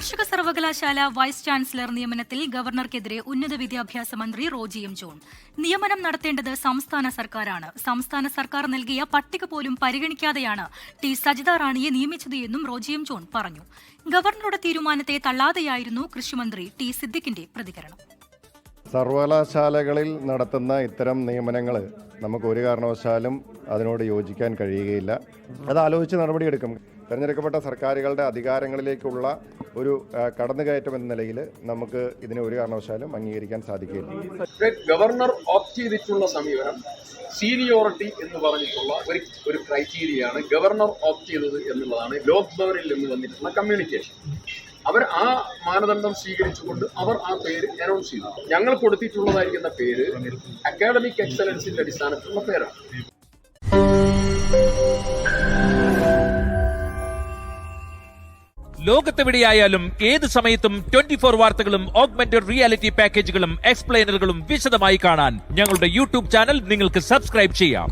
കാർഷിക സർവകലാശാല vice chancellor നിയമനത്തിൽ ഗവർണർക്കെതിരെ ഉന്നത വിദ്യാഭ്യാസ മന്ത്രി റോജി എം ജോൺ. നിയമനം നടത്തേണ്ടത് സംസ്ഥാന സർക്കാരാണ്. സംസ്ഥാന സർക്കാർ നൽകിയ പട്ടിക പോലും പരിഗണിക്കാതെയാണ് ടി സജിത റാണിയെ നിയമിച്ചത് എന്നും റോജി എം ജോൺ പറഞ്ഞു. ഗവർണറുടെ തീരുമാനത്തെ തള്ളാതെയായിരുന്നു കൃഷിമന്ത്രി ടി സിദ്ദിഖിന്റെ പ്രതികരണം. സർവകലാശാലകളിൽ നടത്തുന്ന ഇത്തരം നിയമനങ്ങൾ നമുക്ക് ഒരു കാരണവശാലും അതിനോട് യോജിക്കാൻ കഴിയുകയില്ല. അത് ആലോചിച്ച് നടപടിയെടുക്കും. തെരഞ്ഞെടുക്കപ്പെട്ട സർക്കാരുകളുടെ അധികാരങ്ങളിലേക്കുള്ള ഒരു കടന്നുകയറ്റം എന്ന നിലയിൽ നമുക്ക് ഇതിനെ ഒരു കാരണവശാലും അംഗീകരിക്കാൻ സാധിക്കില്ല. ഗവർണർ ഓപ്റ്റ് ചെയ്തിട്ടുള്ള സമീപനം സീനിയോറിറ്റി എന്ന് പറഞ്ഞിട്ടുള്ള ഒരു ക്രൈറ്റീരിയയാണ് ഗവർണർ ഓപ്റ്റ് ചെയ്തത് എന്നുള്ളതാണ് ലോക് ഭവനിൽ നിന്ന് വന്നിട്ടുള്ള കമ്മ്യൂണിക്കേഷൻ. അവർ ആ മാനദണ്ഡം സ്വീകരിച്ചുകൊണ്ട് അവർ ആ പേര് അനൗൺസ് ചെയ്തു. ഞങ്ങൾ കൊടുത്തിട്ടുള്ളതായിരിക്കുന്ന പേര് അക്കാഡമിക് എക്സലൻസിന്റെ അടിസ്ഥാനത്തിലുള്ള പേരാണ്. ലോകത്തെവിടെയായാലും ഏത് സമയത്തും 24 വാർത്തകളും ഓഗ്മെന്റഡ് റിയാലിറ്റി പാക്കേജുകളും എക്സ്പ്ലെയിനറുകളും വിശദമായി കാണാൻ ഞങ്ങളുടെ യൂട്യൂബ് ചാനൽ നിങ്ങൾക്ക് സബ്സ്ക്രൈബ് ചെയ്യാം.